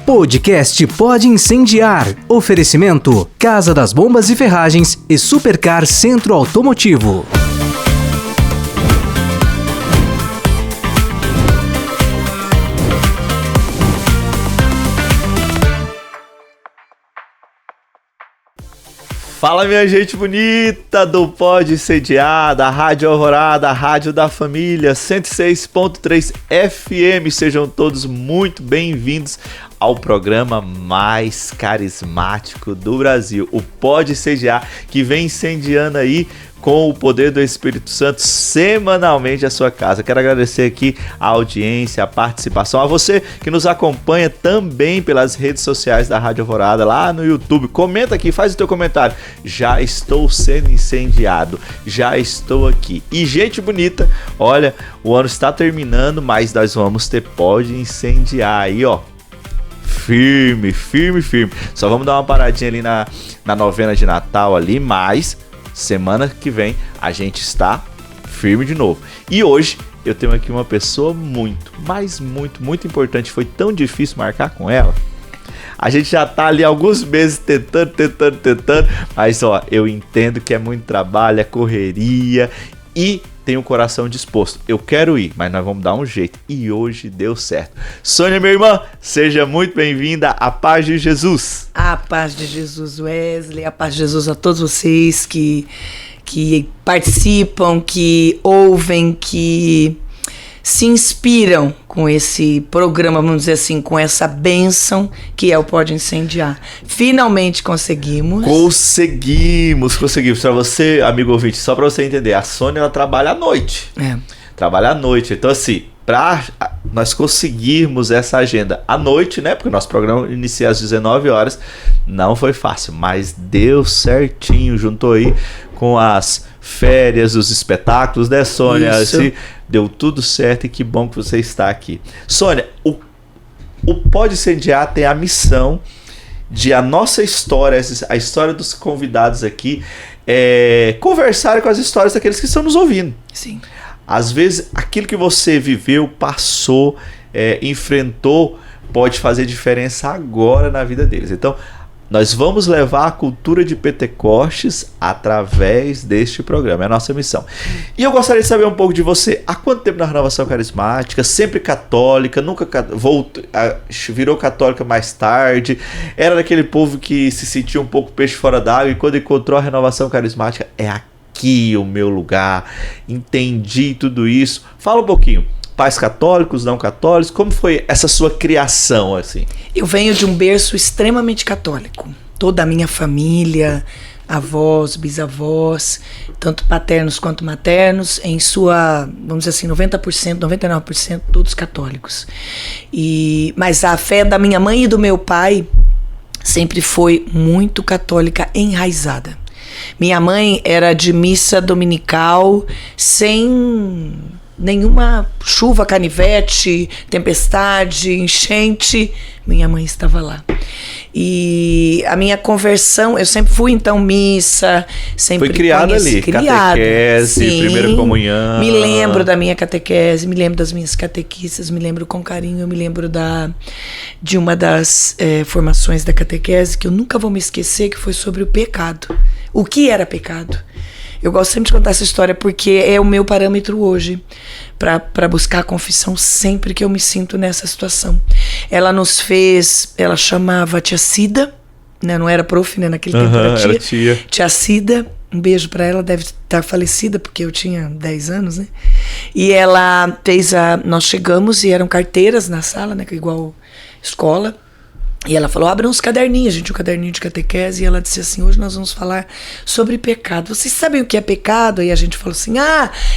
Podcast Pode Incendiar. Oferecimento: Casa das Bombas e Ferragens e Supercar Centro Automotivo. Fala, minha gente bonita do Pode Incendiar, da Rádio Alvorada, a Rádio da Família, 106.3 FM. Sejam todos muito bem-vindos ao programa mais carismático do Brasil, o Pode Incendiar, que vem incendiando aí com o poder do Espírito Santo semanalmente a sua casa. Quero agradecer aqui a audiência, a participação, a você que nos acompanha também pelas redes sociais da Rádio Alvorada, lá no YouTube. Comenta aqui, faz o teu comentário. Já estou sendo incendiado, já estou aqui. E gente bonita, olha, o ano está terminando, mas nós vamos ter Pode Incendiar aí, ó. Firme, firme, firme. Só vamos dar uma paradinha ali na novena de Natal ali, mas semana que vem a gente está firme de novo. E hoje eu tenho aqui uma pessoa muito importante. Foi tão difícil marcar com ela. A gente já tá ali alguns meses tentando. Mas ó, eu entendo que é muito trabalho, é correria e tenho o coração disposto. Eu quero ir, mas nós vamos dar um jeito. E hoje deu certo. Sônia, minha irmã, seja muito bem-vinda à Paz de Jesus. A paz de Jesus, Wesley. A paz de Jesus a todos vocês que participam, que ouvem, que se inspiram com esse programa, vamos dizer assim, com essa bênção que é o Pode Incendiar. Finalmente conseguimos. Conseguimos. Para você, amigo ouvinte, só para você entender, a Sônia, ela trabalha à noite. Trabalha à noite. Então, assim, para nós conseguirmos essa agenda à noite, né? Porque o nosso programa inicia às 19 horas. Não foi fácil, mas deu certinho. Juntou aí com as férias, os espetáculos, né, Sônia? Assim, deu tudo certo e que bom que você está aqui. Sônia, o Pode Incendiar tem a missão de a nossa história, a história dos convidados aqui, conversar com as histórias daqueles que estão nos ouvindo. Sim. Às vezes, aquilo que você viveu, passou, enfrentou, pode fazer diferença agora na vida deles. Então, nós vamos levar a cultura de Pentecostes através deste programa. É a nossa missão. E eu gostaria de saber um pouco de você. Há quanto tempo na Renovação Carismática? Sempre católica? Nunca virou católica mais tarde? Era daquele povo que se sentia um pouco peixe fora d'água e quando encontrou a Renovação Carismática, é aqui o meu lugar. Entendi tudo isso. Fala um pouquinho. Pais católicos, não católicos, como foi essa sua criação, assim? Eu venho de um berço extremamente católico. Toda a minha família, avós, bisavós, tanto paternos quanto maternos, em sua, vamos dizer assim, 90%, 99%, todos católicos. Mas a fé da minha mãe e do meu pai sempre foi muito católica, enraizada. Minha mãe era de missa dominical, sem nenhuma chuva, canivete, tempestade, enchente, minha mãe estava lá. E a minha conversão, eu sempre fui então missa, sempre foi criada ali, catequese, sim, primeira comunhão. Me lembro da minha catequese, me lembro das minhas catequistas, me lembro com carinho, eu me lembro de uma das formações da catequese que eu nunca vou me esquecer, que foi sobre o pecado. O que era pecado? Eu gosto sempre de contar essa história porque é o meu parâmetro hoje para buscar a confissão sempre que eu me sinto nessa situação. Ela chamava Tia Cida, né? Não era prof, né? Naquele tempo era tia. Tia Cida, um beijo para ela, deve estar falecida porque eu tinha 10 anos, né? E ela nós chegamos e eram carteiras na sala, né? Igual escola. E ela falou, abram uns caderninhos, gente, um caderninho de catequese, e ela disse assim, hoje nós vamos falar sobre pecado. Vocês sabem o que é pecado? E a gente falou assim,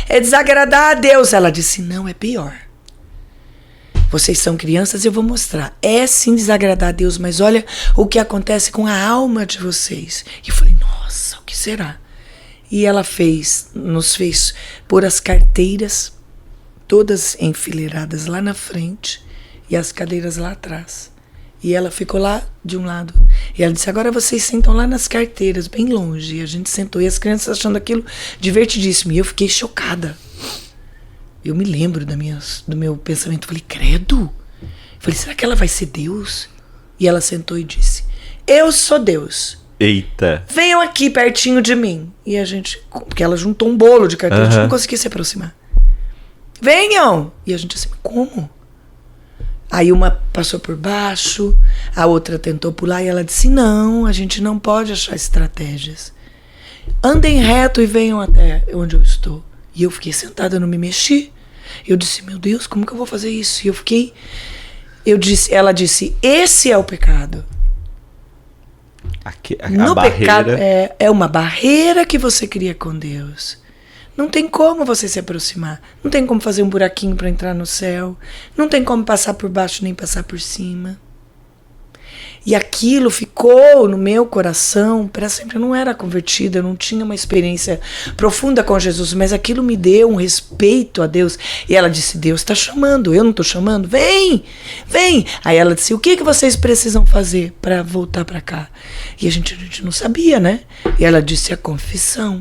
é desagradar a Deus. Ela disse, não, é pior. Vocês são crianças, eu vou mostrar. É sim desagradar a Deus, mas olha o que acontece com a alma de vocês. E eu falei, nossa, o que será? E ela nos fez pôr as carteiras, todas enfileiradas lá na frente, e as cadeiras lá atrás. E ela ficou lá de um lado. E ela disse, agora vocês sentam lá nas carteiras, bem longe. E a gente sentou. E as crianças achando aquilo divertidíssimo. E eu fiquei chocada. Eu me lembro do meu pensamento. Falei, credo? Falei, será que ela vai ser Deus? E ela sentou e disse: eu sou Deus. Eita. Venham aqui pertinho de mim. E a gente, porque ela juntou um bolo de carteira, a gente não conseguia se aproximar. Venham! E a gente assim, como? Aí uma passou por baixo, a outra tentou pular e ela disse: não, a gente não pode achar estratégias. Andem reto e venham até onde eu estou. E eu fiquei sentada, eu não me mexi. Eu disse: meu Deus, como que eu vou fazer isso? E ela disse: esse é o pecado. No pecado é uma barreira que você cria com Deus. Não tem como você se aproximar. Não tem como fazer um buraquinho para entrar no céu. Não tem como passar por baixo nem passar por cima. E aquilo ficou no meu coração para sempre. Eu não era convertida, eu não tinha uma experiência profunda com Jesus, mas aquilo me deu um respeito a Deus. E ela disse: Deus está chamando, eu não estou chamando? Vem, vem. Aí ela disse: o que vocês precisam fazer para voltar para cá? E a gente não sabia, né? E ela disse: a confissão.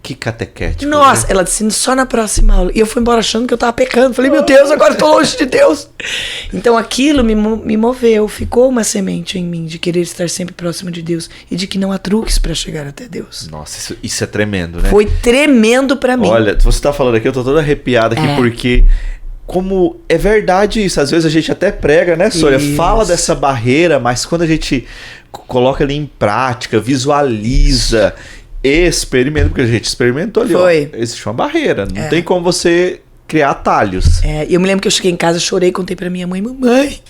Que catequético. Nossa, né? ela disse: só na próxima aula. E eu fui embora achando que eu estava pecando. Falei: meu Deus, agora eu estou longe de Deus. Então aquilo me moveu, ficou uma semente em mim de querer estar sempre próximo de Deus e de que não há truques para chegar até Deus. Nossa, isso é tremendo, né? Foi tremendo para mim. Olha, você tá falando aqui, eu tô toda arrepiada aqui porque como é verdade isso, às vezes a gente até prega, né, Sônia? Isso. Fala dessa barreira, mas quando a gente coloca ali em prática, visualiza, experimenta, porque a gente experimentou ali, Foi. ó, existe uma barreira, não tem como você criar atalhos. Eu me lembro que eu cheguei em casa, chorei, contei pra minha mãe: mamãe,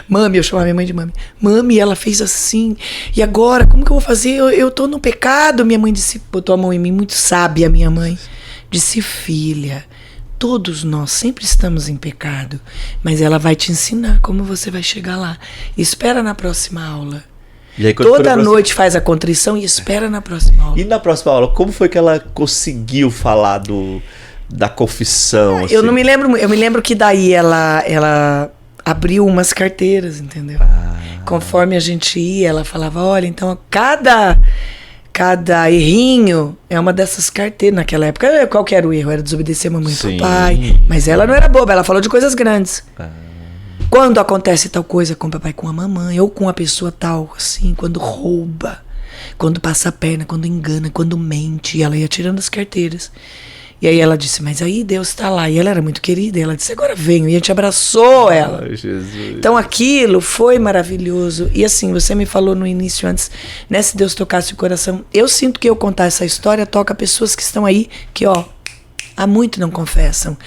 mami, eu chamava minha mãe de mami. Mami, ela fez assim. E agora, como que eu vou fazer? Eu tô no pecado. Minha mãe disse, botou a mão em mim, muito sábia, minha mãe. Disse: filha, todos nós sempre estamos em pecado, mas ela vai te ensinar como você vai chegar lá. Espera na próxima aula. E aí, Toda noite faz a contrição e espera na próxima aula. E na próxima aula, como foi que ela conseguiu falar da confissão? Eu não me lembro. Eu me lembro que daí ela abriu umas carteiras, entendeu? Conforme a gente ia, ela falava: olha, então cada errinho é uma dessas carteiras. Naquela época, qual que era o erro? Era desobedecer a mamãe e o pai. Mas ela não era boba, ela falou de coisas grandes. Quando acontece tal coisa com o papai, com a mamãe, ou com a pessoa tal, assim, quando rouba, quando passa a perna, quando engana, quando mente, e ela ia tirando as carteiras. E aí ela disse: mas aí Deus está lá. E ela era muito querida, e ela disse: agora venho. E a gente abraçou ela. Ai, Jesus. Então aquilo foi maravilhoso. E assim, você me falou no início antes, né, se Deus tocasse o coração. Eu sinto que eu contar essa história toca pessoas que estão aí, que há muito não confessam.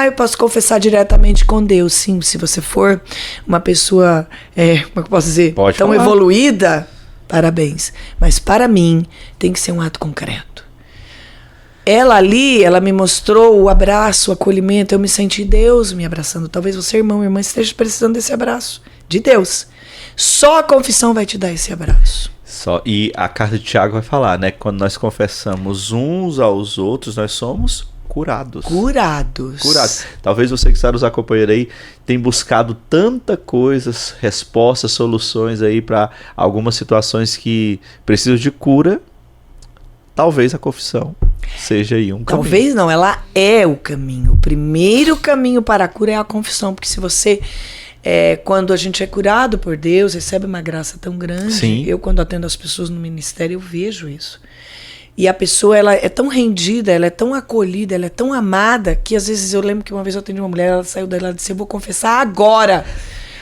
Eu posso confessar diretamente com Deus. Sim, se você for uma pessoa, como é que eu posso dizer? Pode tão falar. Evoluída, parabéns. Mas para mim, tem que ser um ato concreto. Ela ali, ela me mostrou o abraço, o acolhimento. Eu me senti Deus me abraçando. Talvez você, irmão, irmã, esteja precisando desse abraço de Deus. Só a confissão vai te dar esse abraço. E a carta de Tiago vai falar, né? Quando nós confessamos uns aos outros, nós somos curados. Curados. Talvez você que está nos acompanhando aí tenha buscado tanta coisas, respostas, soluções aí para algumas situações que precisam de cura. Talvez a confissão seja aí um caminho. Talvez não, ela é o caminho. O primeiro caminho para a cura é a confissão. Porque se você, quando a gente é curado por Deus, recebe uma graça tão grande. Sim. Eu, quando atendo as pessoas no ministério, eu vejo isso. E a pessoa, ela é tão rendida, ela é tão acolhida, ela é tão amada, que às vezes eu lembro que uma vez eu atendi uma mulher, ela saiu dela e disse: eu vou confessar agora.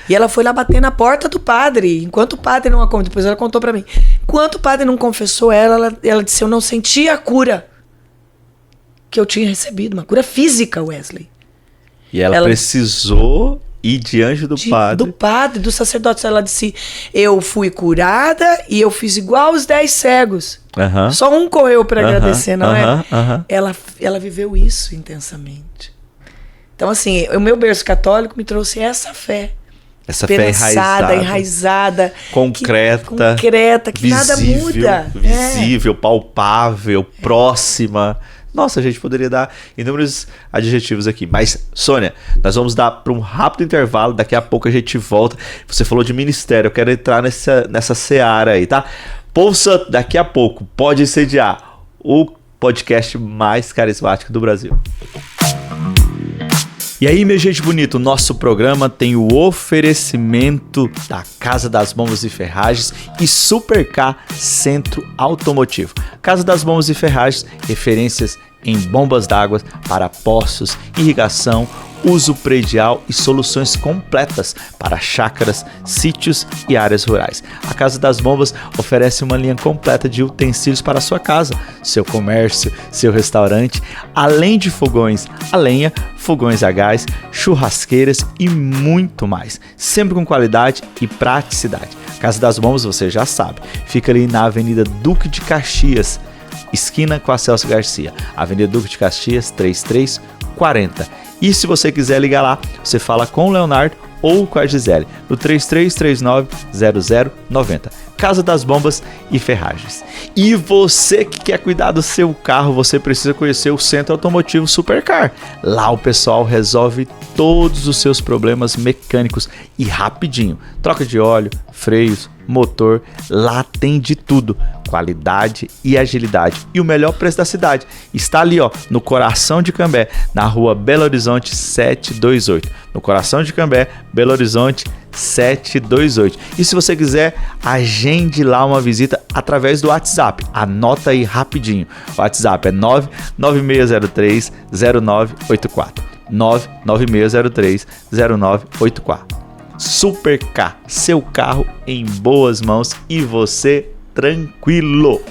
E ela foi lá bater na porta do padre, enquanto o padre não a contou. Depois ela contou pra mim. Enquanto o padre não confessou ela disse: eu não sentia a cura que eu tinha recebido, uma cura física, Wesley. E ela precisou ir diante do padre. Do padre, do sacerdote. Ela disse: eu fui curada e eu fiz igual os 10 cegos. Só um correu para agradecer, não é? Ela viveu isso intensamente. Então, assim, o meu berço católico me trouxe essa fé. Essa fé enraizada, concreta, que nada muda. Visível, palpável, próxima. Nossa, a gente poderia dar inúmeros adjetivos aqui. Mas, Sônia, nós vamos dar para um rápido intervalo. Daqui a pouco a gente volta. Você falou de ministério. Eu quero entrar nessa seara aí, tá? Povo Santo, daqui a pouco, pode incendiar o podcast mais carismático do Brasil. E aí, minha gente bonita, o nosso programa tem o oferecimento da Casa das Bombas e Ferragens e Supercar Centro Automotivo. Casa das Bombas e Ferragens, referências em bombas d'água para poços, irrigação, uso predial e soluções completas para chácaras, sítios e áreas rurais. A Casa das Bombas oferece uma linha completa de utensílios para a sua casa, seu comércio, seu restaurante, além de fogões a lenha, fogões a gás, churrasqueiras e muito mais, sempre com qualidade e praticidade. A Casa das Bombas, você já sabe, fica ali na Avenida Duque de Caxias, esquina com a Celso Garcia, Avenida Duque de Caxias 3340. E se você quiser ligar lá, você fala com o Leonardo ou com a Gisele, no 3339-0090. Casa das Bombas e Ferragens. E você que quer cuidar do seu carro, você precisa conhecer o Centro Automotivo Supercar. Lá o pessoal resolve todos os seus problemas mecânicos e rapidinho. Troca de óleo, freios, motor, lá tem de tudo. Qualidade e agilidade. E o melhor preço da cidade. Está ali, ó, no coração de Cambé, na rua Belo Horizonte 728. No coração de Cambé, Belo Horizonte 728. E se você quiser, agende lá uma visita através do WhatsApp. Anota aí rapidinho. O WhatsApp é 99603-0984. 99603-0984. Supercar, seu carro em boas mãos e você tranquilo.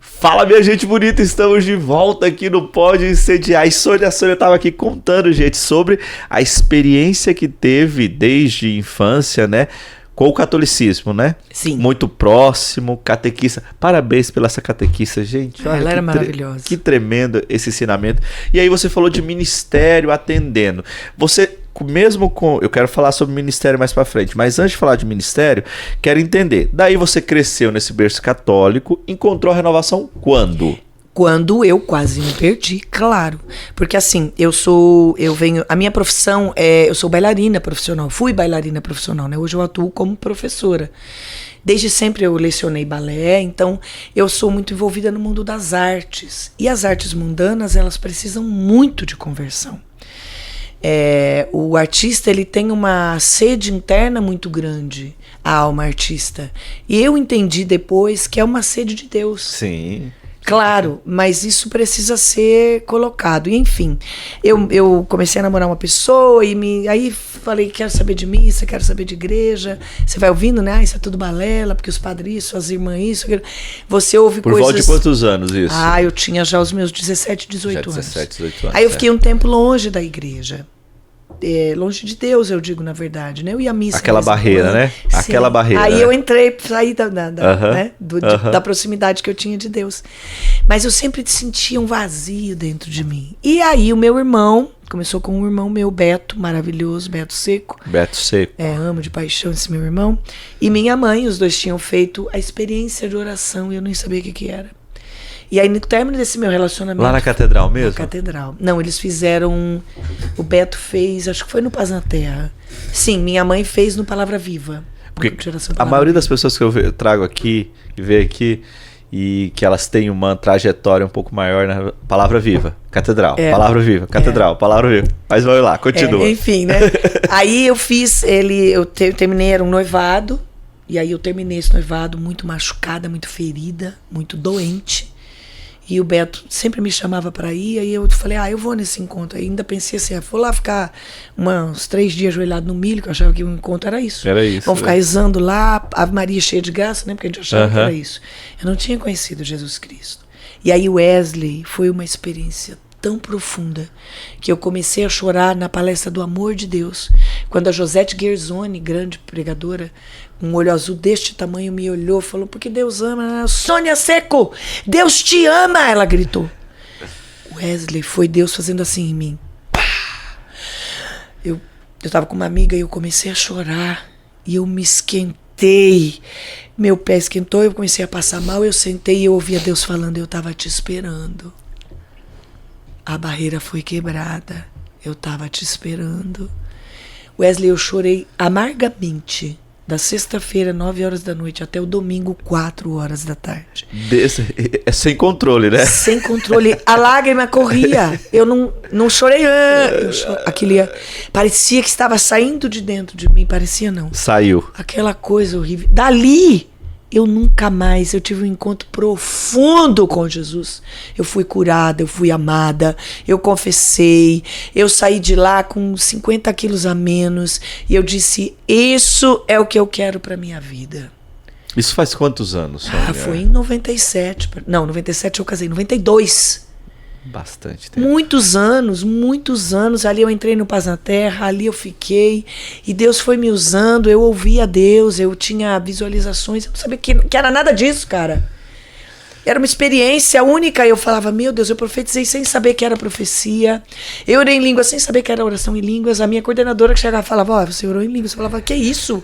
Fala, minha gente bonita, estamos de volta aqui no Pode Incendiar. E a Sônia estava aqui contando, gente, sobre a experiência que teve desde a infância, né? Com o catolicismo, né? Sim. Muito próximo, catequista. Parabéns pela essa catequista, gente. Olha, ela era maravilhosa. Que tremendo esse ensinamento. E aí você falou de ministério atendendo. Você, mesmo com... Eu quero falar sobre ministério mais pra frente, mas antes de falar de ministério, quero entender. Daí você cresceu nesse berço católico, encontrou a renovação quando? Quando eu quase me perdi, claro. Porque assim, a minha profissão eu sou bailarina profissional, fui bailarina profissional, né? Hoje eu atuo como professora. Desde sempre eu lecionei balé, então eu sou muito envolvida no mundo das artes. E as artes mundanas, elas precisam muito de conversão. O artista, ele tem uma sede interna muito grande, a alma artista. E eu entendi depois que é uma sede de Deus. Sim. Claro, mas isso precisa ser colocado. E, enfim, eu comecei a namorar uma pessoa e aí falei, quero saber de missa, quero saber de igreja. Você vai ouvindo, né? Isso é tudo balela, porque os padres isso, as irmãs isso. Você ouve Por coisas... volta de quantos anos isso? Eu tinha já os meus 17, 18 anos. 17, 18 anos. Aí eu fiquei um tempo longe da igreja. Longe de Deus, eu digo, na verdade, né? Eu ia à missa. Aquela barreira, né? Sim. Aquela barreira. Aí né? eu entrei, saí da proximidade que eu tinha de Deus. Mas eu sempre sentia um vazio dentro de mim. E aí o meu irmão, começou com um irmão meu, Beto, maravilhoso, Beto Seco. Beto Seco. Amo de paixão esse meu irmão. E minha mãe, os dois tinham feito a experiência de oração e eu nem sabia o que era. E aí, no término desse meu relacionamento... Lá na catedral mesmo? Na catedral. Não, eles fizeram... O Beto fez, acho que foi no Paz na Terra. Sim, minha mãe fez no Palavra Viva. Porque a maioria das pessoas que eu trago aqui, que vê aqui, e que elas têm uma trajetória um pouco maior na Palavra Viva. Catedral, Palavra Viva, Catedral, Palavra Viva. Mas vai lá, continua. Enfim, né? Aí eu fiz eu terminei, era um noivado. E aí eu terminei esse noivado muito machucada, muito ferida, muito doente. E o Beto sempre me chamava para ir, aí eu falei, eu vou nesse encontro. Aí ainda pensei assim, vou lá ficar uns 3 dias ajoelhado no milho, que eu achava que o encontro era isso. Era isso. Vamos ficar rezando lá, Ave Maria cheia de graça, né? Porque a gente achava que era isso. Eu não tinha conhecido Jesus Cristo. E aí o Wesley foi uma experiência tão profunda que eu comecei a chorar na palestra do amor de Deus. Quando a Josette Gersoni, grande pregadora, um olho azul deste tamanho, me olhou e falou, porque Deus ama. Sônia Seco, Deus te ama, ela gritou. Wesley, foi Deus fazendo assim em mim. Eu estava com uma amiga e eu comecei a chorar. E eu me esquentei. Meu pé esquentou, eu comecei a passar mal. Eu sentei e eu ouvia Deus falando, eu estava te esperando. A barreira foi quebrada. Eu estava te esperando. Wesley, eu chorei amargamente. Da sexta-feira, 9 horas da noite, até o domingo, 4 horas da tarde. É sem controle, né? Sem controle. A lágrima corria. Eu não chorei. Parecia que estava saindo de dentro de mim. Parecia não. Saiu. Aquela coisa horrível. Dali, eu nunca mais. Eu tive um encontro profundo com Jesus. Eu fui curada, eu fui amada, eu confessei. Eu saí de lá com 50 quilos a menos. E eu disse, isso é o que eu quero para minha vida. Isso faz quantos anos, Sônia? Foi em 97. Não, 97 eu casei. 92. Bastante tempo. Muitos anos. Ali eu entrei no Paz na Terra, ali eu fiquei. E Deus foi me usando, eu ouvia Deus, eu tinha visualizações. Eu não sabia que era nada disso, cara. Era uma experiência única. Eu falava, meu Deus, eu profetizei sem saber que era profecia. Eu orei em línguas sem saber que era oração em línguas. A minha coordenadora que chegava falava, ó, você orou em línguas. Eu falava, que isso?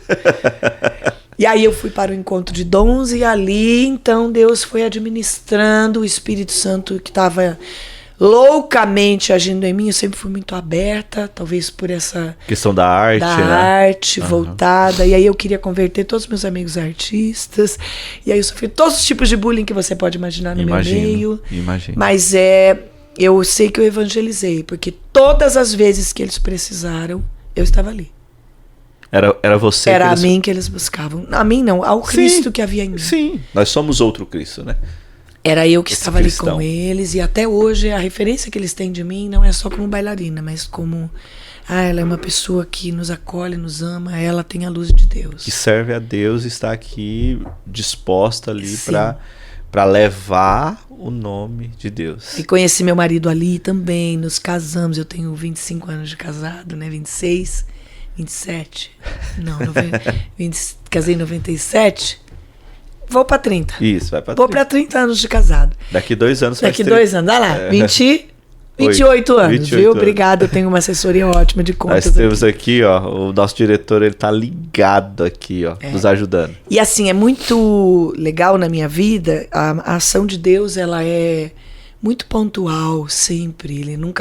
E aí eu fui para o encontro de dons e ali, então, Deus foi administrando o Espírito Santo que estava loucamente agindo em mim. Eu sempre fui muito aberta, talvez por essa questão da arte, arte voltada. E aí eu queria converter todos os meus amigos artistas. E aí eu sofri todos os tipos de bullying que você pode imaginar no meu meio. Imagino. Mas eu sei que eu evangelizei, porque todas as vezes que eles precisaram, eu estava ali. Era você Era a mim que eles buscavam. A mim não, ao Cristo que havia em mim. Sim, nós somos outro Cristo, né? Era eu que estava ali cristão. com eles. E até hoje a referência que eles têm de mim não é só como bailarina, mas como... ela é uma pessoa que nos acolhe, nos ama. Ela tem a luz de Deus. Que serve a Deus e está aqui disposta ali para levar o nome de Deus. E conheci meu marido ali também. Nos casamos. Eu tenho 25 anos de casado, né? 26... 27. Não, casei em 97. Vou pra 30. Isso, vai pra 30. Vou pra 30 anos de casado. Daqui 2 anos Daqui 2 anos, olha lá. 28 anos, 28 viu? anos. Obrigada, eu tenho uma assessoria ótima de contas. Nós temos aqui, ó, o nosso diretor, ele tá ligado aqui, ó, nos ajudando. E assim, é muito legal na minha vida, a ação de Deus, ela é muito pontual, sempre. Ele não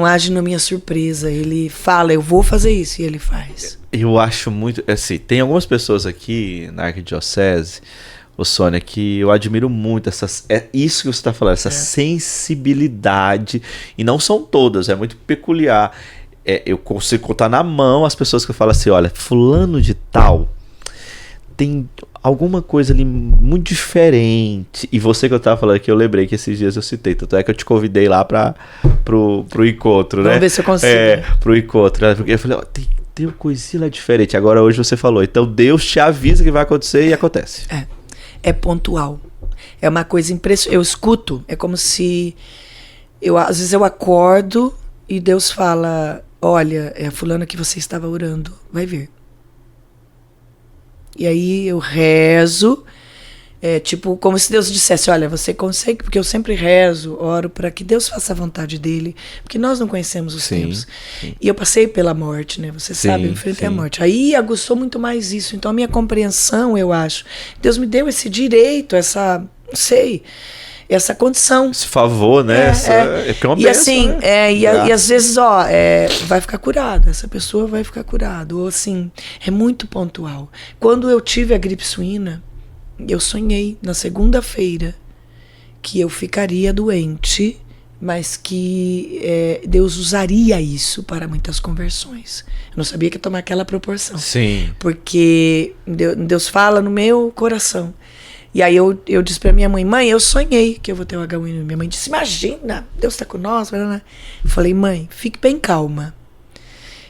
age na minha surpresa. Ele fala, eu vou fazer isso, e ele faz. Eu acho muito, assim, tem algumas pessoas aqui na Arquidiocese, ô Sônia, que eu admiro muito, isso que você está falando, essa sensibilidade, e não são todas, é muito peculiar. Eu consigo contar na mão as pessoas que eu falo assim, olha, fulano de tal tem alguma coisa ali muito diferente. E você que eu tava falando aqui, eu lembrei que esses dias eu citei, tanto é que eu te convidei lá pro encontro, né? Vamos ver se eu consigo. Pro encontro, né? Porque eu falei, ó, tem uma coisinha lá diferente. Agora hoje você falou, então Deus te avisa que vai acontecer e acontece. É pontual. É uma coisa impressionante. Eu escuto, é como se às vezes eu acordo e Deus fala, olha, é a fulana que você estava orando, vai ver. E aí eu rezo, tipo, como se Deus dissesse, olha, você consegue, porque eu sempre rezo, oro para que Deus faça a vontade dele, porque nós não conhecemos os tempos. Sim. E eu passei pela morte, né? Você sabe, eu enfrentei a morte. Aí aguçou muito mais isso. Então a minha compreensão, eu acho, Deus me deu esse direito, essa essa condição. Esse favor, né? É uma e bênção, assim, né? E às vezes, vai ficar curada, essa pessoa vai ficar curada. Ou assim, é muito pontual. Quando eu tive a gripe suína, eu sonhei na segunda-feira que eu ficaria doente, mas que Deus usaria isso para muitas conversões. Eu não sabia que ia tomar aquela proporção. Sim. Porque Deus fala no meu coração. E aí eu disse pra minha mãe, eu sonhei que eu vou ter o H1N1. Minha mãe disse, imagina, Deus tá com nós. Eu falei, mãe, fique bem calma.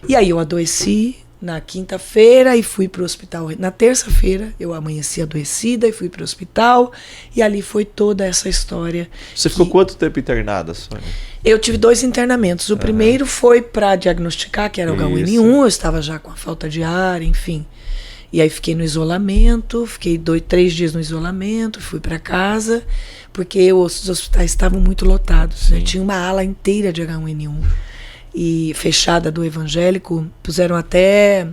E aí eu adoeci na quinta-feira e fui pro hospital. Na terça-feira eu amanheci adoecida e fui pro hospital. E ali foi toda essa história. Você ficou quanto tempo internada, Sônia? Eu tive 2 internamentos. O primeiro foi para diagnosticar que era o H1N1. Eu estava já com a falta de ar, enfim. E aí fiquei no isolamento, fiquei 3 dias no isolamento, fui para casa, porque os hospitais estavam muito lotados, né? Tinha uma ala inteira de H1N1 e fechada do evangélico, puseram até,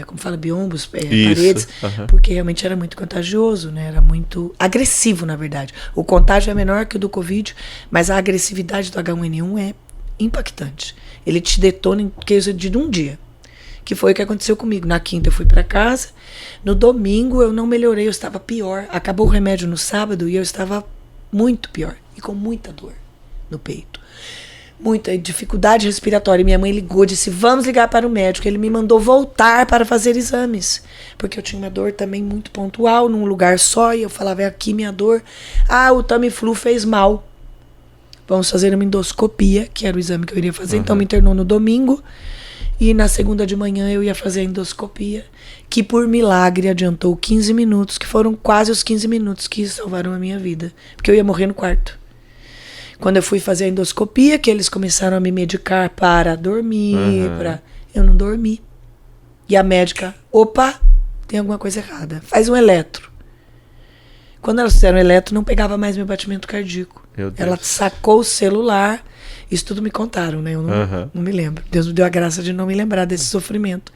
como fala, biombos, paredes, porque realmente era muito contagioso, né? Era muito agressivo, na verdade. O contágio é menor que o do Covid, mas a agressividade do H1N1 é impactante. Ele te detona em coisa de um dia. Que foi o que aconteceu comigo. Na quinta eu fui para casa. No domingo eu não melhorei, eu estava pior. Acabou o remédio no sábado e eu estava muito pior. E com muita dor no peito. Muita dificuldade respiratória. Minha mãe ligou, disse, vamos ligar para o médico. Ele me mandou voltar para fazer exames. Porque eu tinha uma dor também muito pontual, num lugar só. E eu falava, é aqui minha dor. Ah, o Tamiflu fez mal. Vamos fazer uma endoscopia, que era o exame que eu iria fazer. Então me internou no domingo. E na segunda de manhã eu ia fazer a endoscopia. Que por milagre adiantou 15 minutos. Que foram quase os 15 minutos que salvaram a minha vida. Porque eu ia morrer no quarto. Quando eu fui fazer a endoscopia, que eles começaram a me medicar para dormir, eu não dormi. E a médica, opa, tem alguma coisa errada. Faz um eletro. Quando elas fizeram o eletro, não pegava mais meu batimento cardíaco. Ela sacou o celular, isso tudo me contaram, né? Eu não me lembro. Deus me deu a graça de não me lembrar desse sofrimento.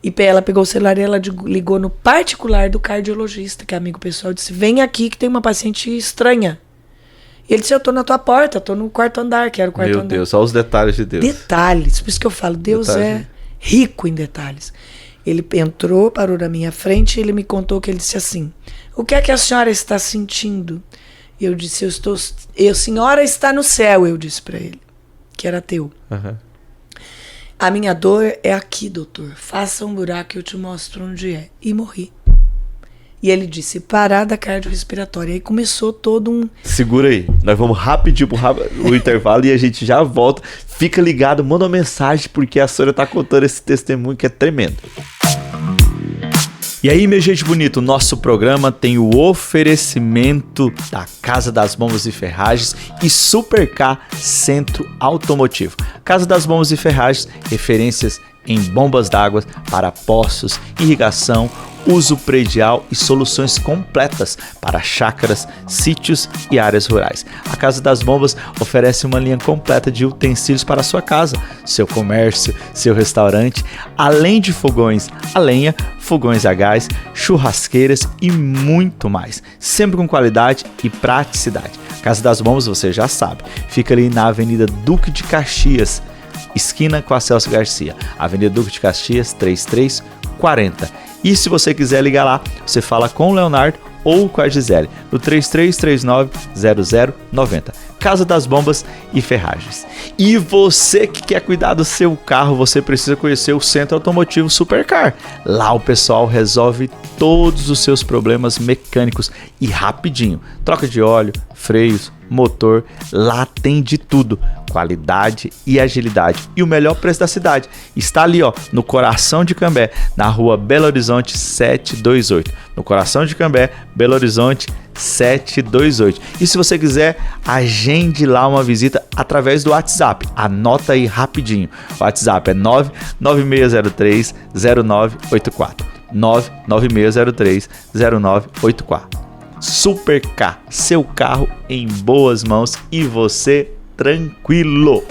E ela pegou o celular e ela ligou no particular do cardiologista, que é amigo pessoal, disse, vem aqui que tem uma paciente estranha. E ele disse, eu tô na tua porta, eu tô no quarto andar, que era o quarto andar. Meu Deus, só os detalhes de Deus. Detalhes, por isso que eu falo, Deus é rico em detalhes. Ele entrou, parou na minha frente e ele me contou que ele disse assim, o que é que a senhora está sentindo? E eu disse, a senhora está no céu, eu disse para ele, que era ateu. A minha dor é aqui, doutor, faça um buraco que eu te mostro onde é. E morri. E ele disse, parada cardiorrespiratória. Aí começou todo um... Segura aí, nós vamos rapidinho pro intervalo e a gente já volta. Fica ligado, manda uma mensagem, porque a Sônia tá contando esse testemunho que é tremendo. E aí, minha gente bonita, o nosso programa tem o oferecimento da Casa das Bombas e Ferragens e Supercar Centro Automotivo. Casa das Bombas e Ferragens, referências em bombas d'água para poços, irrigação, uso predial e soluções completas para chácaras, sítios e áreas rurais. A Casa das Bombas oferece uma linha completa de utensílios para a sua casa, seu comércio, seu restaurante, além de fogões a lenha, fogões a gás, churrasqueiras e muito mais, sempre com qualidade e praticidade. A Casa das Bombas, você já sabe, fica ali na Avenida Duque de Caxias, esquina com a Celso Garcia, Avenida Duque de Caxias 3340. E se você quiser ligar lá, você fala com o Leonardo ou com a Gisele, no 3339-0090. Casa das Bombas e Ferragens. E você que quer cuidar do seu carro, você precisa conhecer o Centro Automotivo Supercar. Lá o pessoal resolve todos os seus problemas mecânicos e rapidinho. Troca de óleo, freios, motor, lá tem de tudo. Qualidade e agilidade. E o melhor preço da cidade. Está ali, ó, no coração de Cambé, na rua Belo Horizonte 728. No coração de Cambé, Belo Horizonte 728. E se você quiser, agende lá uma visita através do WhatsApp. Anota aí rapidinho. O WhatsApp é 99603-0984. 99603-0984. Supercar, seu carro em boas mãos e você tranquilo.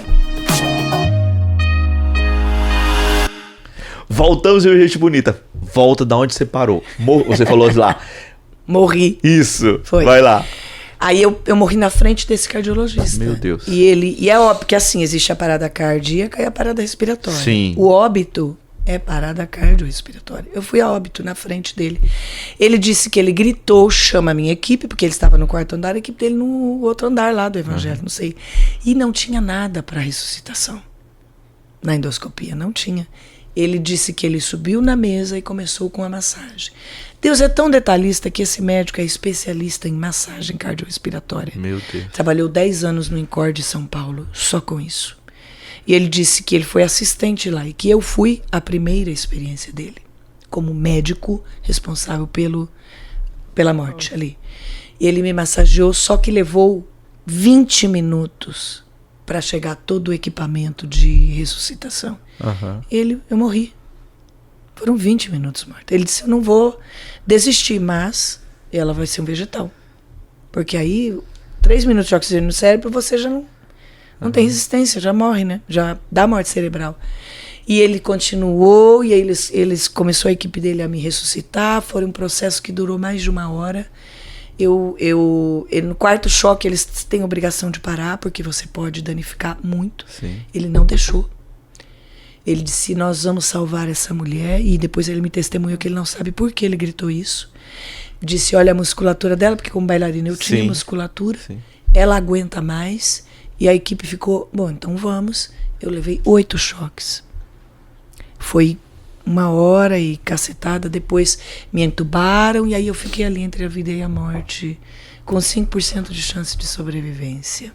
Voltamos, minha gente bonita. Volta da onde você parou. Você falou lá. Morri. Isso. Foi. Vai lá. Aí eu morri na frente desse cardiologista. Meu Deus. E é óbvio que assim, existe a parada cardíaca e a parada respiratória. Sim. O óbito é parada cardiorrespiratória. Eu fui a óbito na frente dele. Ele disse que ele gritou, chama a minha equipe, porque ele estava no quarto andar, a equipe dele no outro andar lá do Evangelho, não sei. E não tinha nada para ressuscitação. Na endoscopia, não tinha. Ele disse que ele subiu na mesa e começou com a massagem. Deus é tão detalhista que esse médico é especialista em massagem cardiorrespiratória. Meu Deus. Trabalhou 10 anos no INCOR de São Paulo, só com isso. E ele disse que ele foi assistente lá e que eu fui a primeira experiência dele, como médico responsável pela morte ali. E ele me massageou, só que levou 20 minutos para chegar todo o equipamento de ressuscitação. Eu morri. Foram 20 minutos morta. Ele disse, eu não vou desistir, mas ela vai ser um vegetal. Porque aí, 3 minutos de oxigênio no cérebro, você já não tem resistência, já morre, né? Já dá morte cerebral. E ele continuou, e aí eles começou a equipe dele a me ressuscitar. Foi um processo que durou mais de 1 hora. No quarto choque, eles têm obrigação de parar, porque você pode danificar muito. Sim. Ele não deixou. Ele disse, nós vamos salvar essa mulher. E depois ele me testemunhou que ele não sabe por que ele gritou isso. Disse, olha a musculatura dela, porque como bailarina eu tinha musculatura. Sim. Ela aguenta mais. E a equipe ficou, bom, então vamos. Eu levei 8 choques. Foi 1 hora e cacetada. Depois me entubaram. E aí eu fiquei ali entre a vida e a morte, com 5% de chance de sobrevivência.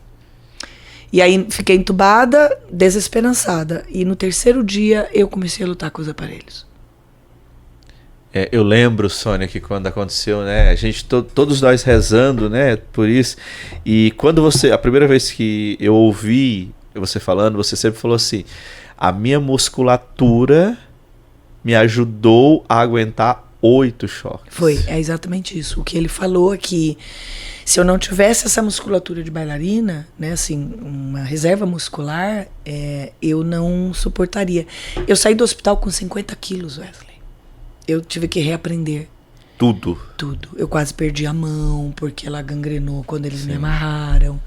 E aí fiquei entubada, desesperançada. E no 3º dia eu comecei a lutar com os aparelhos. Eu lembro, Sônia, que quando aconteceu, né, a gente, todos nós rezando, né, por isso. E quando a primeira vez que eu ouvi você falando, você sempre falou assim, a minha musculatura me ajudou a aguentar 8 choques. É exatamente isso. O que ele falou é que se eu não tivesse essa musculatura de bailarina, né, assim, uma reserva muscular, eu não suportaria. Eu saí do hospital com 50 quilos, Wesley. Eu tive que reaprender. Tudo. Eu quase perdi a mão, porque ela gangrenou quando eles me amarraram.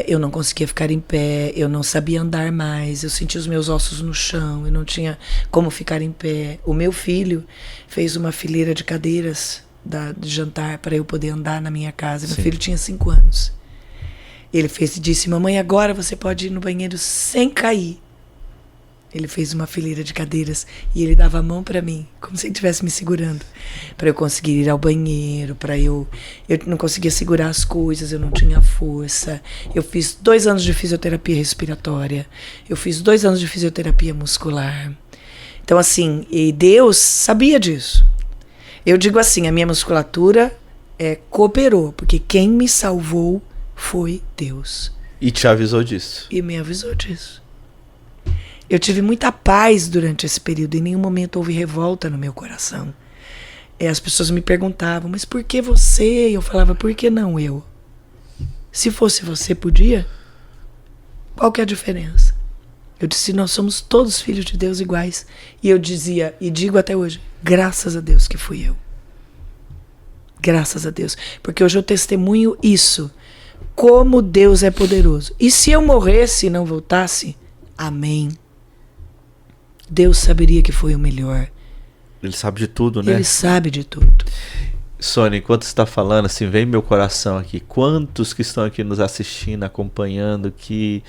Eu não conseguia ficar em pé, eu não sabia andar mais, eu sentia os meus ossos no chão, eu não tinha como ficar em pé. O meu filho fez uma fileira de cadeiras de jantar para eu poder andar na minha casa. Meu filho tinha 5 anos. Ele disse, mamãe, agora você pode ir no banheiro sem cair. Ele fez uma fileira de cadeiras e ele dava a mão para mim, como se ele estivesse me segurando, para eu conseguir ir ao banheiro, eu não conseguia segurar as coisas, eu não tinha força. Eu fiz 2 anos de fisioterapia respiratória, eu fiz 2 anos de fisioterapia muscular. Então, assim, e Deus sabia disso. Eu digo assim, a minha musculatura cooperou, porque quem me salvou foi Deus. E te avisou disso. E me avisou disso. Eu tive muita paz durante esse período. Em nenhum momento houve revolta no meu coração. As pessoas me perguntavam, mas por que você? Eu falava, por que não eu? Se fosse você, podia? Qual que é a diferença? Eu disse, nós somos todos filhos de Deus iguais. E eu dizia, e digo até hoje, graças a Deus que fui eu. Graças a Deus. Porque hoje eu testemunho isso. Como Deus é poderoso. E se eu morresse e não voltasse, amém. Deus saberia que foi o melhor. Ele sabe de tudo, né? Ele sabe de tudo. Sônia, enquanto você está falando, assim, vem meu coração aqui. Quantos que estão aqui nos assistindo, acompanhando, que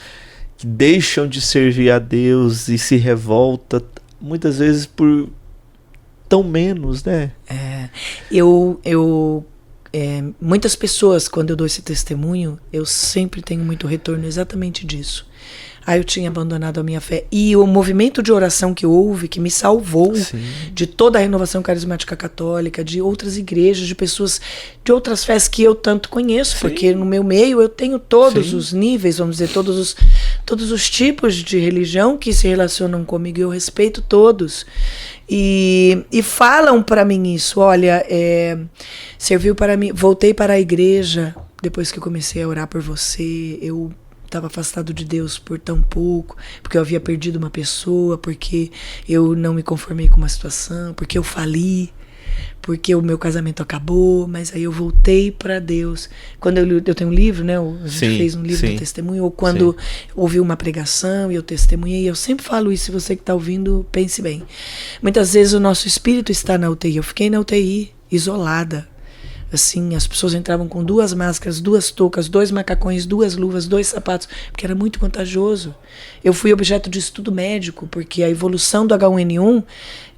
deixam de servir a Deus e se revoltam, muitas vezes por tão menos, né? Muitas pessoas, quando eu dou esse testemunho, eu sempre tenho muito retorno exatamente disso. Eu tinha abandonado a minha fé. E o movimento de oração que houve, que me salvou de toda a renovação carismática católica, de outras igrejas, de pessoas de outras fés que eu tanto conheço, porque no meu meio eu tenho todos os níveis, vamos dizer, todos os tipos de religião que se relacionam comigo, e eu respeito todos. E falam para mim isso, olha, serviu para mim, voltei para a igreja depois que eu comecei a orar por você, eu estava afastado de Deus por tão pouco, porque eu havia perdido uma pessoa, porque eu não me conformei com uma situação, porque eu fali, porque o meu casamento acabou, mas aí eu voltei para Deus. Quando eu tenho um livro, né? A gente fez um livro de testemunho, ou quando ouvi uma pregação e eu testemunhei, eu sempre falo isso, se você que está ouvindo, pense bem. Muitas vezes o nosso espírito está na UTI, eu fiquei na UTI, isolada. Assim, as pessoas entravam com 2 máscaras, 2 toucas, 2 macacões, 2 luvas, 2 sapatos, porque era muito contagioso. Eu fui objeto de estudo médico, porque a evolução do H1N1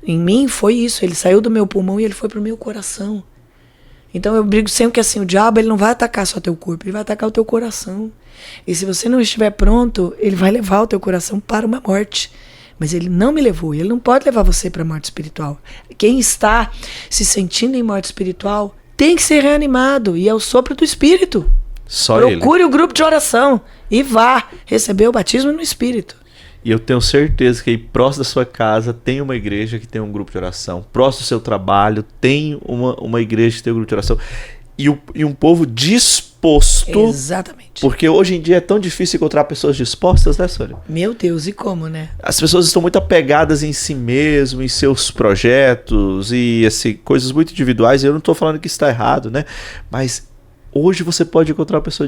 em mim foi isso, ele saiu do meu pulmão e ele foi pro meu coração. Então eu brigo sempre que assim, o diabo ele não vai atacar só teu corpo, ele vai atacar o teu coração. E se você não estiver pronto, ele vai levar o teu coração para uma morte. Mas ele não me levou, ele não pode levar você para a morte espiritual. Quem está se sentindo em morte espiritual tem que ser reanimado, e é o sopro do Espírito. Procure o grupo de oração e vá receber o batismo no Espírito. E eu tenho certeza que aí próximo da sua casa tem uma igreja que tem um grupo de oração. Próximo do seu trabalho tem uma igreja que tem um grupo de oração. E um povo disposto. Exatamente. Porque hoje em dia é tão difícil encontrar pessoas dispostas, né, Sônia? Meu Deus, e como, né? As pessoas estão muito apegadas em si mesmo, em seus projetos e assim, coisas muito individuais. Eu não estou falando que está errado, né? Mas hoje você pode encontrar uma pessoa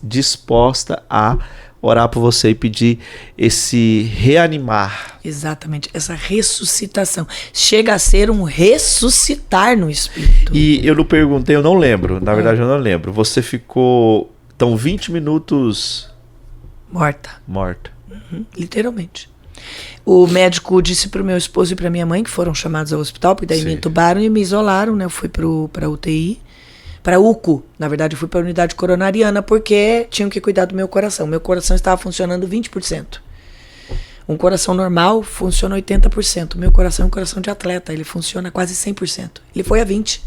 disposta a orar por você e pedir esse reanimar. Exatamente, essa ressuscitação. Chega a ser um ressuscitar no espírito. E eu não perguntei, eu não lembro. Na verdade, eu não lembro. Você ficou, então, 20 minutos... Morta. Literalmente. O médico disse pro meu esposo e pra minha mãe, que foram chamados ao hospital, porque daí me entubaram e me isolaram, né? Eu fui pra UTI, pra UCO. Na verdade, eu fui pra unidade coronariana, porque tinham que cuidar do meu coração. Meu coração estava funcionando 20%. Um coração normal funciona 80%. Meu coração é um coração de atleta, ele funciona quase 100%. Ele foi a 20%.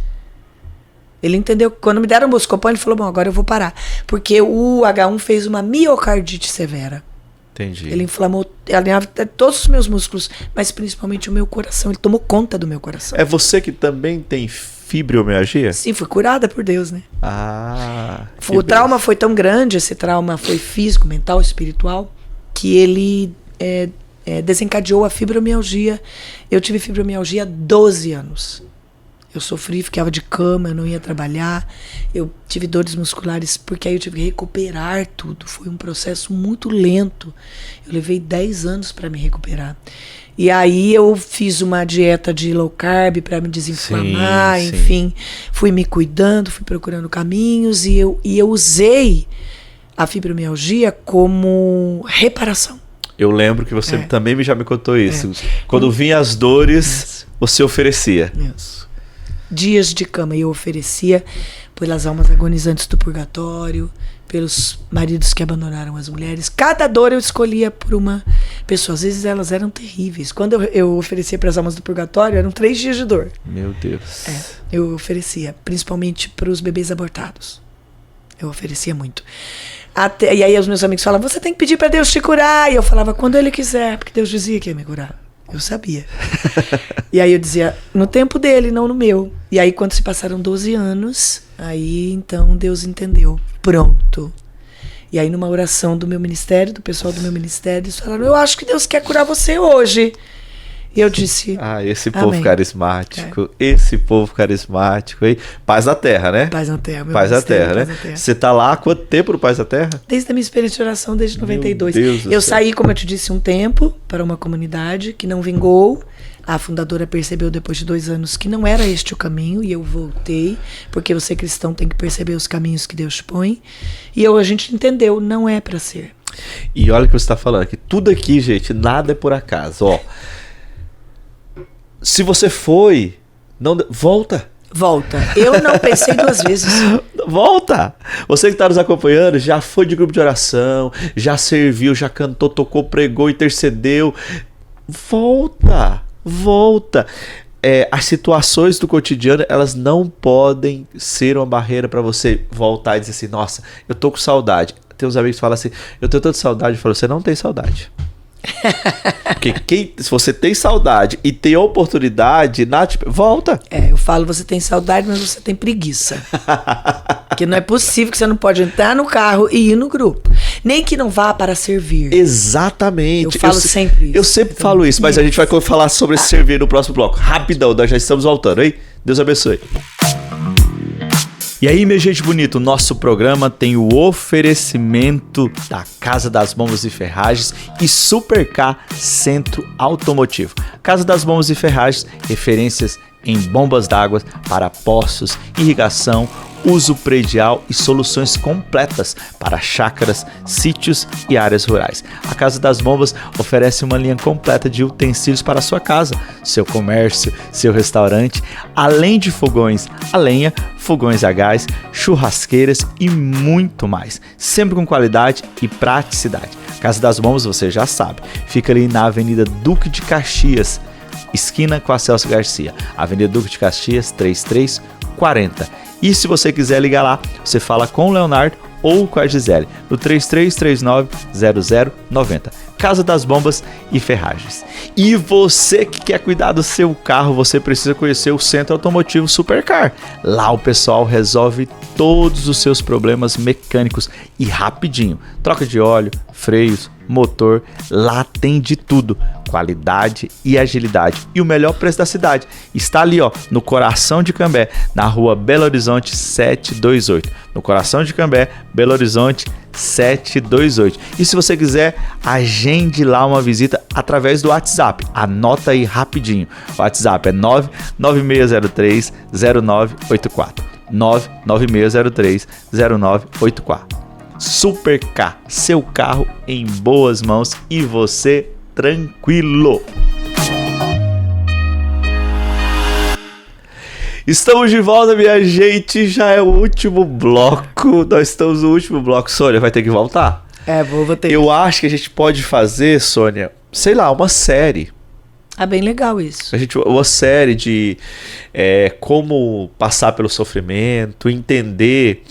Ele entendeu que quando me deram o Buscopan, ele falou, bom, agora eu vou parar. Porque o H1 fez uma miocardite severa. Entendi. Ele inflamou, alinhava todos os meus músculos, mas principalmente o meu coração. Ele tomou conta do meu coração. É você que também tem fibromialgia? Sim, fui curada por Deus, né? O trauma foi tão grande, esse trauma foi físico, mental, espiritual, que ele desencadeou a fibromialgia. Eu tive fibromialgia há 12 anos. Eu sofri, ficava de cama, eu não ia trabalhar. Eu tive dores musculares, porque aí eu tive que recuperar tudo. Foi um processo muito lento. Eu levei 10 anos para me recuperar. E aí eu fiz uma dieta de low carb para me desinflamar, enfim. Fui me cuidando, fui procurando caminhos e eu usei a fibromialgia como reparação. Eu lembro que você também já me contou isso. Quando vinha as dores, você oferecia. Isso. Dias de cama eu oferecia pelas almas agonizantes do purgatório, pelos maridos que abandonaram as mulheres. Cada dor eu escolhia por uma pessoa. Às vezes elas eram terríveis. Quando eu oferecia para as almas do purgatório, eram 3 dias de dor. Meu Deus. Eu oferecia, principalmente para os bebês abortados. Eu oferecia muito. E aí os meus amigos falavam, você tem que pedir para Deus te curar. E eu falava, quando Ele quiser, porque Deus dizia que ia me curar. Eu sabia. E aí eu dizia, no tempo dele, não no meu. E aí quando se passaram 12 anos, aí então Deus entendeu. Pronto. E aí numa oração do meu ministério, do pessoal do meu ministério, eles falaram, eu acho que Deus quer curar você hoje. E eu disse, esse povo carismático, esse povo carismático, hein? Paz na Terra, né? Paz na Terra, meu Paz na Terra, né? Você tá lá há quanto tempo no Paz na Terra? Desde a minha experiência de oração, desde 92. Meu Deus do eu céu. saí, como eu te disse, um tempo para uma comunidade que não vingou. A fundadora percebeu depois de 2 anos que não era este o caminho e eu voltei, porque você cristão tem que perceber os caminhos que Deus põe. E a gente entendeu, não é para ser. E olha o que você tá falando, que tudo aqui, gente, nada é por acaso, ó. Se você foi, não volta. Volta. Eu não pensei 2 vezes. Volta. Você que está nos acompanhando, já foi de grupo de oração, já serviu, já cantou, tocou, pregou, intercedeu. Volta. As situações do cotidiano, elas não podem ser uma barreira para você voltar e dizer assim, nossa, eu tô com saudade. Tem uns amigos que falam assim, eu tenho tanta saudade. Eu falo, você não tem saudade. Porque se você tem saudade e tem oportunidade, volta. Eu falo, você tem saudade, mas você tem preguiça. Porque não é possível que você não pode entrar no carro e ir no grupo. Nem que não vá para servir. Exatamente. Eu falo sempre isso. Eu sempre falo isso, mas a gente vai falar sobre esse servir no próximo bloco. Rapidão, nós já estamos voltando, hein? Deus abençoe. E aí, minha gente bonita, o nosso programa tem o oferecimento da Casa das Bombas e Ferragens e Supercar Centro Automotivo. Casa das Bombas e Ferragens, referências em bombas d'água para poços, irrigação, uso predial e soluções completas para chácaras, sítios e áreas rurais. A Casa das Bombas oferece uma linha completa de utensílios para a sua casa, seu comércio, seu restaurante, além de fogões a lenha, fogões a gás, churrasqueiras e muito mais, sempre com qualidade e praticidade. A Casa das Bombas, você já sabe, fica ali na Avenida Duque de Caxias, esquina com a Celso Garcia, Avenida Duque de Caxias 3340. E se você quiser ligar lá, você fala com o Leonardo ou com a Gisele, no 3339-0090. Casa das Bombas e Ferragens. E você que quer cuidar do seu carro, você precisa conhecer o Centro Automotivo Supercar. Lá o pessoal resolve todos os seus problemas mecânicos e rapidinho. Troca de óleo, freios, motor. Lá tem de tudo, qualidade e agilidade. E o melhor preço da cidade está ali, ó, no coração de Cambé, na rua Belo Horizonte 728. No coração de Cambé, Belo Horizonte 728. E se você quiser, agende lá uma visita através do WhatsApp. Anota aí rapidinho. O WhatsApp é 996030984. 996030984. Supercar, seu carro em boas mãos e você tranquilo. Estamos de volta, minha gente. Já é o último bloco. Nós estamos no último bloco. Sônia, vai ter que voltar? Vou ter. Eu acho que a gente pode fazer, Sônia, sei lá, uma série. Bem legal isso. Uma série de como passar pelo sofrimento, entender,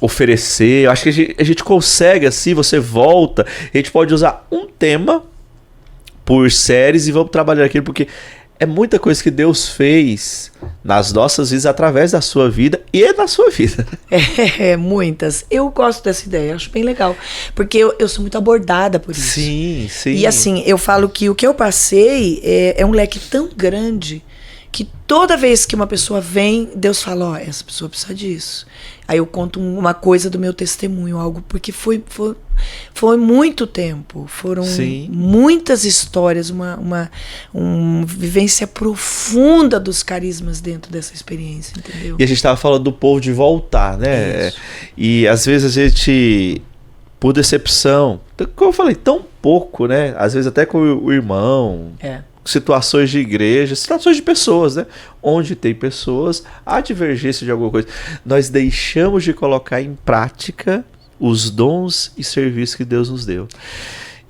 oferecer. Eu acho que a gente consegue, assim, você volta. A gente pode usar um tema por séries e vamos trabalhar aquilo, porque é muita coisa que Deus fez nas nossas vidas, através da sua vida e na sua vida. Muitas. Eu gosto dessa ideia, acho bem legal. Porque eu sou muito abordada por isso. Sim, sim. E assim, eu falo que o que eu passei é um leque tão grande que toda vez que uma pessoa vem, Deus fala, ó, essa pessoa precisa disso. Aí eu conto uma coisa do meu testemunho, algo, porque foi muito tempo, foram muitas histórias, uma vivência profunda dos carismas dentro dessa experiência, entendeu? E a gente estava falando do povo de voltar, né? Isso. E às vezes a gente, por decepção, como eu falei, tão pouco, né? Às vezes até com o irmão... situações de igreja, situações de pessoas, né? Onde tem pessoas, há divergência de alguma coisa. Nós deixamos de colocar em prática os dons e serviços que Deus nos deu.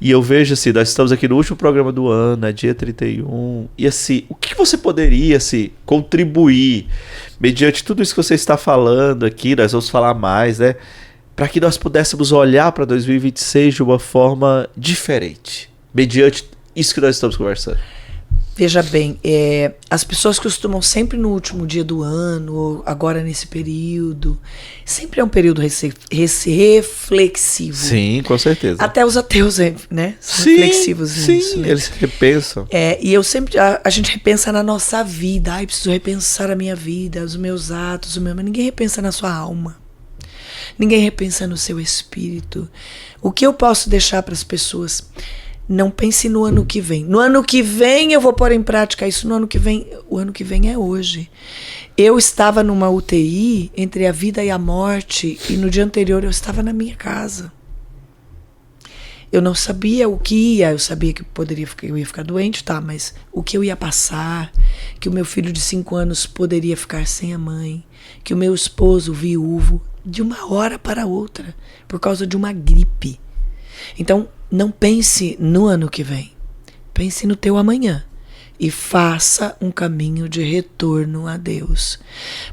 E eu vejo assim, nós estamos aqui no último programa do ano, dia 31, e assim, o que você poderia assim, contribuir, mediante tudo isso que você está falando aqui, nós vamos falar mais, né? Para que nós pudéssemos olhar para 2026 de uma forma diferente, mediante isso que nós estamos conversando. Veja bem, as pessoas costumam sempre no último dia do ano, ou agora nesse período, sempre é um período reflexivo. Sim, com certeza. Até os ateus, né? São reflexivos nisso. Sim, né? Eles repensam. E eu sempre, a gente repensa na nossa vida. Preciso repensar a minha vida, os meus atos, mas ninguém repensa na sua alma. Ninguém repensa no seu espírito. O que eu posso deixar para as pessoas? Não pense no ano que vem. No ano que vem eu vou pôr em prática isso. No ano que vem, o ano que vem é hoje. Eu estava numa UTI entre a vida e a morte e no dia anterior eu estava na minha casa. Eu não sabia o que ia. Eu sabia que eu ia ficar doente, mas o que eu ia passar, que o meu filho de 5 anos poderia ficar sem a mãe, que o meu esposo viúvo, de uma hora para outra, por causa de uma gripe. Então, não pense no ano que vem. Pense no teu amanhã. E faça um caminho de retorno a Deus.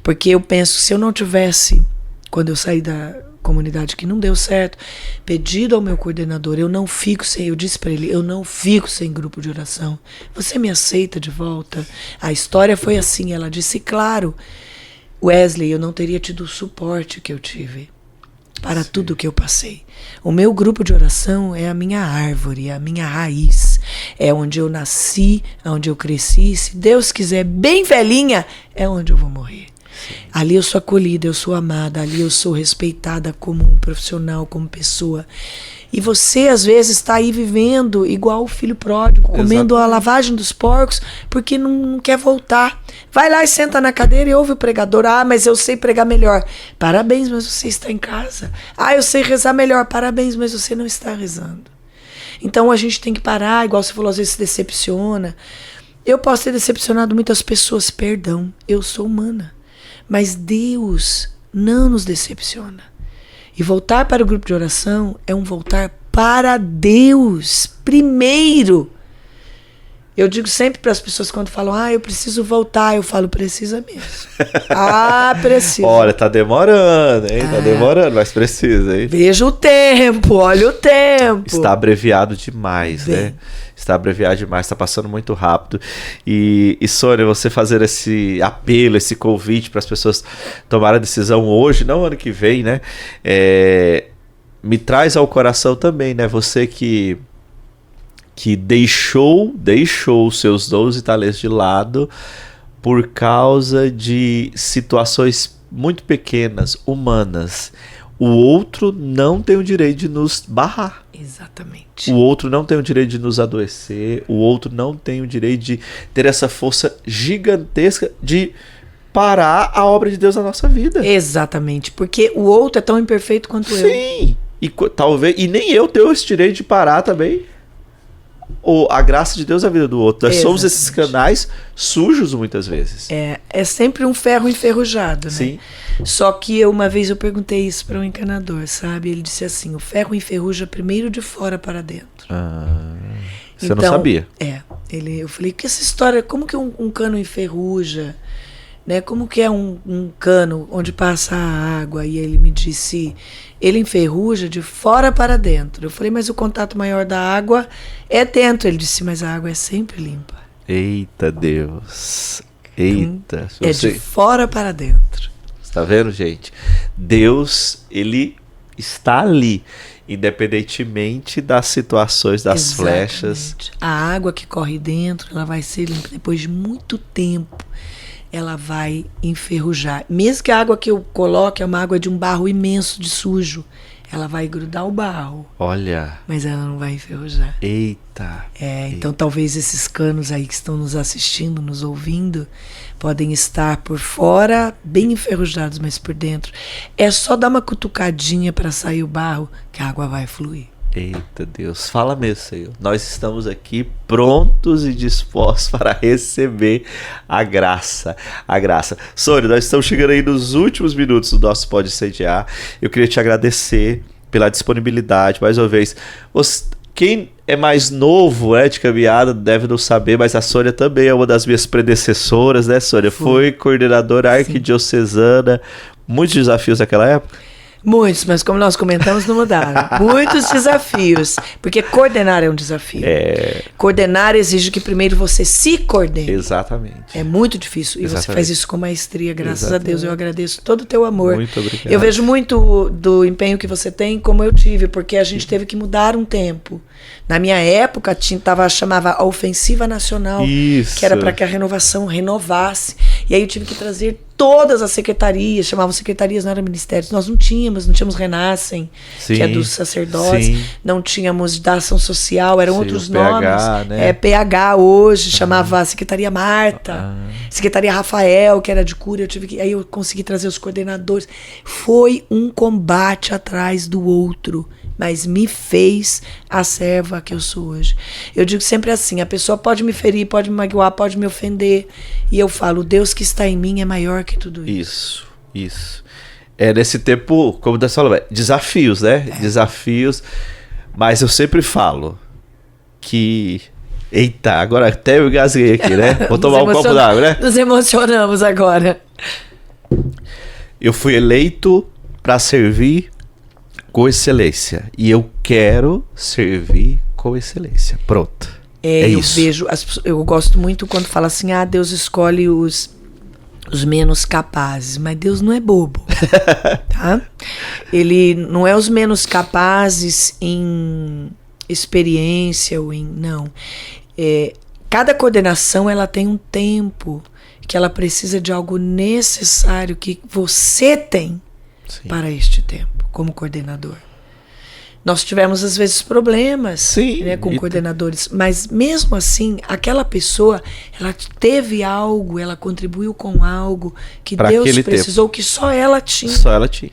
Porque eu penso, se eu não tivesse, quando eu saí da comunidade que não deu certo, pedido ao meu coordenador, eu disse para ele, eu não fico sem grupo de oração. Você me aceita de volta? A história foi assim, ela disse, claro, Wesley, eu não teria tido o suporte que eu tive para tudo que eu passei. O meu grupo de oração é a minha árvore, é a minha raiz. É onde eu nasci, é onde eu cresci. Se Deus quiser, bem velhinha, é onde eu vou morrer. Sim. Ali eu sou acolhida, eu sou amada, ali eu sou respeitada como um profissional, como pessoa. E você, às vezes, está aí vivendo igual o filho pródigo, comendo a lavagem dos porcos, porque não quer voltar. Vai lá e senta na cadeira e ouve o pregador. Mas eu sei pregar melhor. Parabéns, mas você está em casa. Eu sei rezar melhor. Parabéns, mas você não está rezando. Então a gente tem que parar, igual você falou, às vezes se decepciona. Eu posso ter decepcionado muitas pessoas, perdão, eu sou humana. Mas Deus não nos decepciona. E voltar para o grupo de oração é um voltar para Deus primeiro. Eu digo sempre para as pessoas quando falam, eu preciso voltar, eu falo, precisa mesmo. Precisa. Olha, tá demorando, hein? Tá demorando, mas precisa, hein? Veja o tempo, olha o tempo. Está abreviado demais, né? Está abreviado demais, está passando muito rápido. E Sônia, você fazer esse apelo, esse convite para as pessoas tomarem a decisão hoje, não ano que vem, né? Me traz ao coração também, né? Você que que deixou os seus 12 talentos de lado por causa de situações muito pequenas, humanas. O outro não tem o direito de nos barrar. Exatamente. O outro não tem o direito de nos adoecer. O outro não tem o direito de ter essa força gigantesca de parar a obra de Deus na nossa vida. Exatamente. Porque o outro é tão imperfeito quanto eu. Sim. E nem eu tenho esse direito de parar também a graça de Deus na vida do outro. Nós somos esses canais sujos muitas vezes. É sempre um ferro enferrujado, né? Sim. Só que uma vez eu perguntei isso para um encanador, sabe? Ele disse assim, o ferro enferruja primeiro de fora para dentro. Você não sabia? Eu falei, que essa história, como que um cano enferruja? Né? Como que é um cano onde passa a água? E ele me disse, ele enferruja de fora para dentro. Eu falei, mas o contato maior da água é dentro. Ele disse, mas a água é sempre limpa. Eita Deus. Eita. Então, de fora para dentro. Tá vendo, gente? Deus, ele está ali, independentemente das situações, das Exatamente. Flechas. A água que corre dentro, ela vai ser limpa depois de muito tempo. Ela vai enferrujar. Mesmo que a água que eu coloque é uma água de um barro imenso de sujo, ela vai grudar o barro. Olha. Mas ela não vai enferrujar. Eita. Então talvez esses canos aí que estão nos assistindo, nos ouvindo, podem estar por fora bem enferrujados, mas por dentro é só dar uma cutucadinha para sair o barro que a água vai fluir. Eita Deus, fala mesmo, Senhor. Nós estamos aqui prontos e dispostos para receber a graça. A graça. Sônia, nós estamos chegando aí nos últimos minutos do nosso Pode Incendiar. Eu queria te agradecer pela disponibilidade, mais uma vez. Quem é mais novo, de caminhada, deve não saber, mas a Sônia também é uma das minhas predecessoras, né, Sônia? Foi coordenadora arquidiocesana. Muitos desafios naquela época? Muitos, mas como nós comentamos, não mudaram. Muitos desafios, porque coordenar é um desafio. Coordenar exige que primeiro você se coordene. Exatamente. É muito difícil. E Exatamente. você faz isso com maestria, graças a Deus. Eu agradeço todo o teu amor. Muito obrigado. Eu vejo muito do empenho que você tem, como eu tive, porque a gente teve que mudar um tempo. Na minha época, chamava a Ofensiva Nacional, Isso. que era para que a renovação renovasse. E aí eu tive que trazer todas as secretarias, chamavam secretarias, não eram ministérios. Nós não tínhamos Renascem, Sim. que é dos sacerdotes, Sim. não tínhamos da ação social, eram Sim, outros o PH, nomes. né? PH hoje, chamava a Secretaria Marta, Secretaria Rafael, que era de cura, aí eu consegui trazer os coordenadores. Foi um combate atrás do outro, mas me fez a serva que eu sou hoje. Eu digo sempre assim, a pessoa pode me ferir, pode me magoar, pode me ofender, e eu falo, o Deus que está em mim é maior que tudo isso. Isso. Nesse tempo, como você falou, desafios, né? Desafios, mas eu sempre falo que... Eita, agora até eu engasguei aqui, né? Vou tomar um copo d'água, né? Nos emocionamos agora. Eu fui eleito para servir com excelência. E eu quero servir com excelência. Pronto. Eu isso. Eu gosto muito quando fala assim, Deus escolhe os menos capazes, mas Deus não é bobo, tá? Ele não é os menos capazes em experiência ou em... Não. Cada coordenação, ela tem um tempo que ela precisa de algo necessário que você tem Sim. para este tempo, como coordenador. Nós tivemos, às vezes, problemas com coordenadores, mas mesmo assim, aquela pessoa, ela teve algo, ela contribuiu com algo que pra Deus precisou, que só ela tinha. Só ela tinha.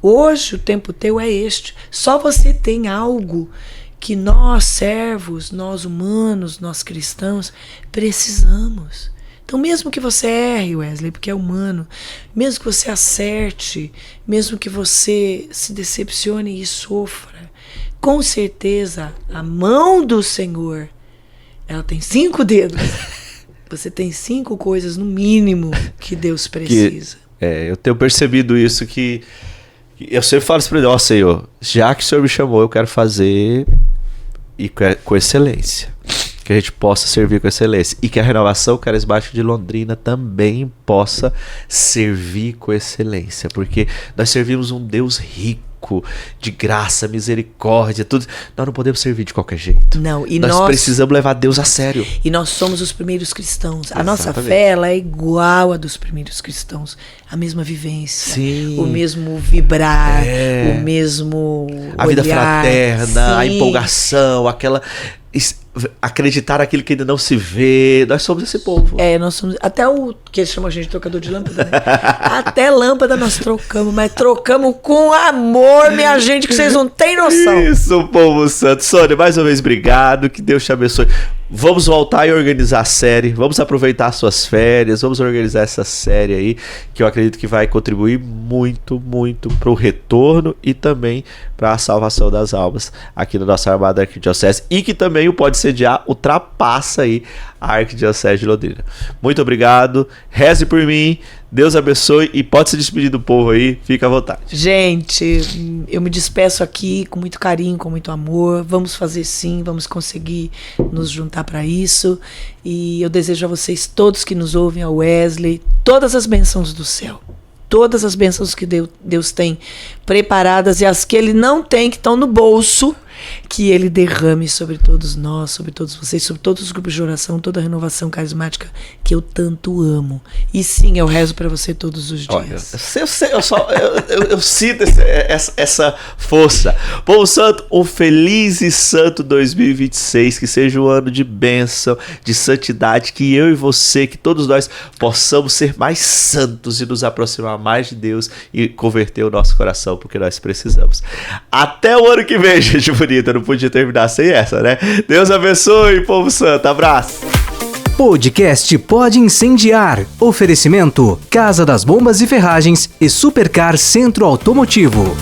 Hoje, o tempo teu é este. Só você tem algo que nós, servos, nós humanos, nós cristãos, precisamos. Então, mesmo que você erre, Wesley, porque é humano, mesmo que você acerte, mesmo que você se decepcione e sofra, com certeza, a mão do Senhor, ela tem 5 dedos. Você tem 5 coisas, no mínimo, que Deus precisa. Eu tenho percebido isso, que eu sempre falo isso para Deus, Senhor, já que o Senhor me chamou, eu quero fazer e com excelência. Que a gente possa servir com excelência. E que a Renovação Carismática de Londrina também possa servir com excelência. Porque nós servimos um Deus rico. branco, de graça, misericórdia, tudo. Nós não podemos servir de qualquer jeito. Não, e nós precisamos levar Deus a sério. E nós somos os primeiros cristãos. A Exatamente. nossa fé, ela é igual à dos primeiros cristãos. A mesma vivência, Sim. o mesmo vibrar, o mesmo a vida olhar. fraterna, a Sim. empolgação, aquela... acreditar naquilo que ainda não se vê. Nós somos esse povo. Nós somos. Até o que eles chamam a gente de trocador de lâmpada, né? Até lâmpada nós trocamos, mas trocamos com amor, minha gente, que vocês não têm noção. Isso, povo santo. Sônia, mais uma vez, obrigado. Que Deus te abençoe. Vamos voltar e organizar a série. Vamos aproveitar as suas férias. Vamos organizar essa série aí, que eu acredito que vai contribuir muito, muito para o retorno e também para a salvação das almas aqui na nossa amada Arquidiocese. E que também o Pode Sediar ultrapassa aí a Arquidiocese de Londrina. Muito obrigado. Reze por mim. Deus abençoe e pode se despedir do povo aí. Fica à vontade. Gente, eu me despeço aqui com muito carinho, com muito amor. Vamos fazer sim, vamos conseguir nos juntar para isso. E eu desejo a vocês todos que nos ouvem, a Wesley, todas as bênçãos do céu. Todas as bênçãos que Deus tem preparadas e as que Ele não tem, que estão no bolso, que Ele derrame sobre todos nós, sobre todos vocês, sobre todos os grupos de oração, toda a renovação carismática que eu tanto amo. E sim, eu rezo para você todos os dias. Eu sinto essa força. Povo santo, um feliz e santo 2026, que seja um ano de bênção, de santidade, que eu e você, que todos nós possamos ser mais santos e nos aproximar mais de Deus e converter o nosso coração, porque nós precisamos. Até o ano que vem, gente bonita. Eu não podia terminar sem essa, né? Deus abençoe, povo santo. Abraço. Podcast Pode Incendiar. Oferecimento: Casa das Bombas e Ferragens e Supercar Centro Automotivo.